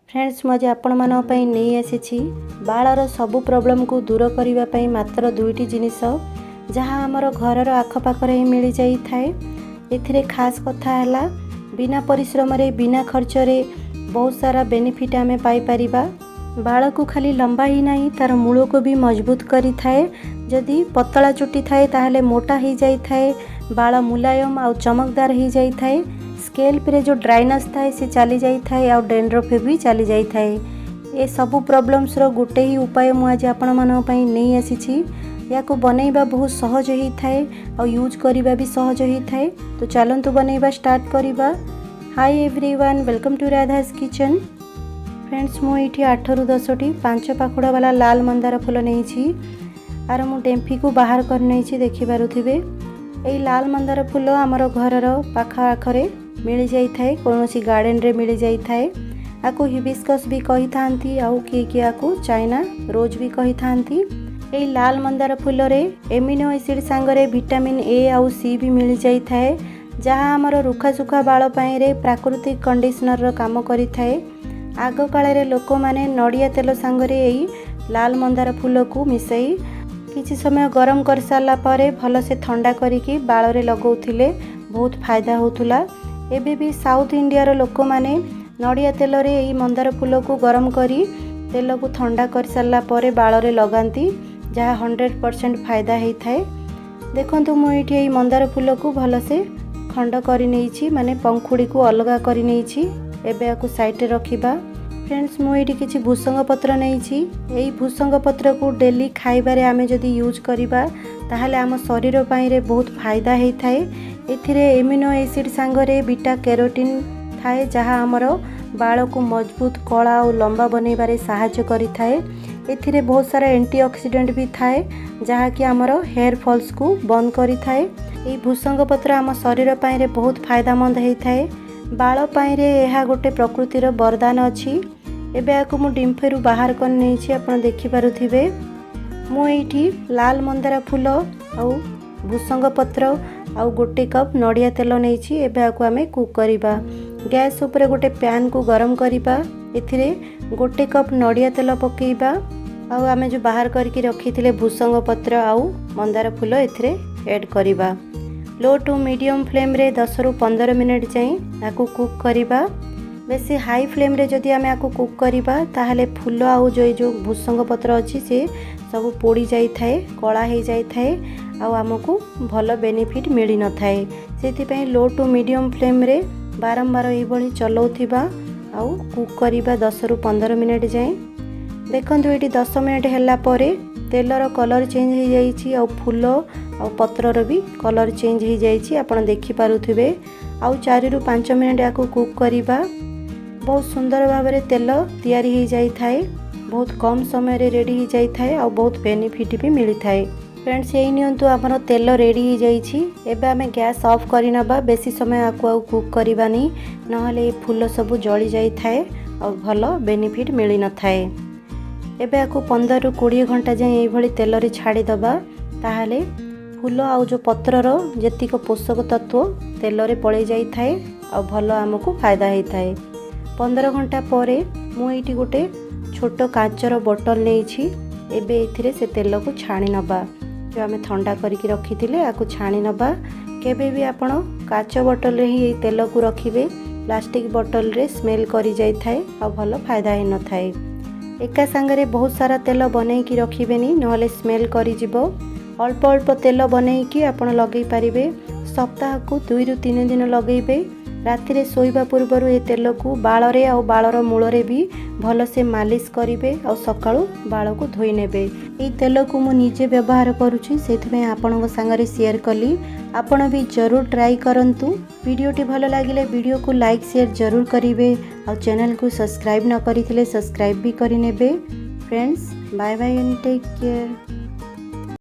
Friends मुझे आपण मानक पई नहीं आसी बाळर सबु प्रॉब्लम को दूर करने पई मात्र दुईटी जिनिस जहाँ आमर घरर आखपाखर ही मिल जाई थाए। एथिरे खास कथा है बिना परिश्रम रे बिना खर्च रे बहुत सारा बेनिफिट आमे पाई परिबा। बाळ को खाली लंबा ही नहीं तार मूल को भी मजबूत करी थाए। जदि पतला चुटी थाए ताहले मोटा ही जाई थाए, बाळ मुलायम आ चमकदार ही जाई थाए। स्केल्प रे जो ड्राइनेस थाए से चली जाई थाए आ डेंड्रफ भी चली जाई थाए। ए सबु प्रॉब्लम्स रो गुटे ही उपाय मु आज आपण मानक पई नहीं आसी। या को बनैबा बहुत सहज ही थाए और यूज करिबा भी सहज ही थाए। तो चलंतु बनैबा स्टार्ट करिबा। Hi everyone, welcome to Radha's kitchen. Friends मु एठी 8 रु 10 टी 5 पाखुड़ा वाला लाल मंदार फूल नहीं आर मु डेम्फी को बाहर कर नहीं देखि पारुथिबे। एई लाल मंदार फूल आमर घरर पाखा आखरे मिल जाई थाए, कोनोसी गार्डन रे मिल जाई थाए। आकु हिबिस्कस भी कही थांती आउ किए आकु चाइना रोज भी कही थांती। एई लाल मंदार फूल रे एमिनो एसिड सांगरे विटामिन ए आउ सी भी मिल जाई थाए, जहाँ आमर रुखा सुखा बाळ पई रे प्राकृतिक कंडीशनर रो काम करि थाए। आग काल रे लोक माने नड़िया तेल सांगरे एई लाल मंदार फूल को मिसई किछि समय गरम कर साला परे भल से ठंडा करिकी बाळ रे लगाउथिले, बहुत फायदा होतुला। एबे भी साउथ इंडिया रो लोक माने नड़िया तेल रे एई मंदार फूल को गरम करी तेल को ठंडा कर साला परे बाळ रे लगांती, जहाँ 100% फायदा है थाए। देखंतु मु एठी एई मंदार फूल को भल से खंड करी नेछि, माने पंखुड़ी को अलगा करी नेछि। एबे आकु साइड रे रखिबा। फ्रेंड्स मु एठी किछि भूसंग पत्र नेछि। एई भूसंग पत्र को डेली खाइबारे आमे जदि यूज करिबा ताहले आम शरीर पई रे बहुत फायदा है थाए। एथिरे एमिनो एसिड सांगरे बीटा कैरोटीन थाए, जहाँ आमर बाळ को मजबूत कला और लंबा बनैबारे सहायता करि थाए। एथिरे बहुत सारा एंटीऑक्सीडेंट भी थाए, जहाँ कि आमर हेयर फॉल्स को बंद करि थाए। एई भूसंग पत्र आम शरीर पई रे बहुत फायदामंद है थाए। बाळ पई रे एहा गोटे प्रकृतिर वरदान अछि। एबे आकु मु डिम्फेरु बाहर कर नेछि, आपण देखि पारुथिबे। मु एठी लाल मंदार फूल आउ भूसंग पत्र आउ गोटे कप नड़िया तेल नेछि। एबे आकु आमे कुक करिबा। गैस ऊपर गोटे पैन को गरम करिबा। एथिरे गोटे कप नड़िया तेल पकेइबा आउ आमे जो बाहर करके रखिथिले भूसंग पत्र आउ मंदार फूल एथिरे ऐड करिबा। लो टू मीडियम फ्लेम रे 10 रु 15 मिनट जाई आकु कुक करिबा। बेसी हाई फ्लेम रे जदि आमे आकु कुक करिबा ताहले फूल आउ जो भूसंग पत्र अछि से सब पोड़ी जाई थाए, कला हे जाई थाए आउ आमको भल बेनिफिट मिली न थाए। सेति पई लो टू मीडियम फ्लेम रे बारंबार एई भली चलौथिबा आउ कुक करिबा 10 रु 15 मिनट जाए। देखंतु एटी 10 मिनट हैला परे तेलर कलर चेंज हो जाइछि आउ फूल आउ पत्रर भी कलर चेंज हो जाइछि, आपण देखि पारुथिबे। आउ 4 रु 5 मिनट आकु कुक करिबा। बहुत सुंदर भाव में तेल तैयारी हो जाई थाए, बहुत कम समय रे रेडी हो जाई थाए आउ बहुत बेनिफिट भी मिली थाए। फ्रेंड्स यही नियंतु हमर तेल रेडी हो जाइछि। एबे आमे गैस ऑफ करि नबा। बेसी समय आकु आउ कुक करिबानी, नहले फूल सब जली जाई थाए और भल बेनिफिट मिली न थाए। एबे आकु 15 रु 20 घंटा जाए एई भली तेल रे छाड़ी दबा, ताहाले फूल आउ जो पत्रर जेतिक पोषक तत्व तेल रे पळै जाई थाए और भल आमको फायदा हे थाए। 15 घंटा परे मु एठी गोटे छोट काचर बोतल नेछि। एबे एथिरे से तेल को छाणी नबा। जो आमे ठंडा करके रखिथिले आकु छाणी नबा। केबे भी आपण काच बोतल रे ही तेल को रखिबे, प्लास्टिक बोतल रे स्मेल करी जाई थाए और भल फायदा हे न थाए। एका संगरे बहुत सारा तेल बनै की रखिबेनी, नहले स्मेल करी जिवो। अल्प अल्प तेल बनै की आपण लगै पारिबे। सप्ताह को 2 रु 3 दिन लगैबे। राति रे सोइबा पूर्वरु ए तेल को बाळ रे आ बाळर मूल रे भी भल से मालिश करिवे और सकाळु बाळ को धोई नेबे। ए तेल को मु निजे व्यवहार करूछि, सेथमे आपनक संगरे शेयर कली। आपण भी जरूर ट्राई करंतु। वीडियोटी भल लागिले वीडियो को लाइक शेयर जरूर करिवे और चैनल को सब्सक्राइब न करिथिले सब्सक्राइब भी करि नेबे। Friends bye bye and take care.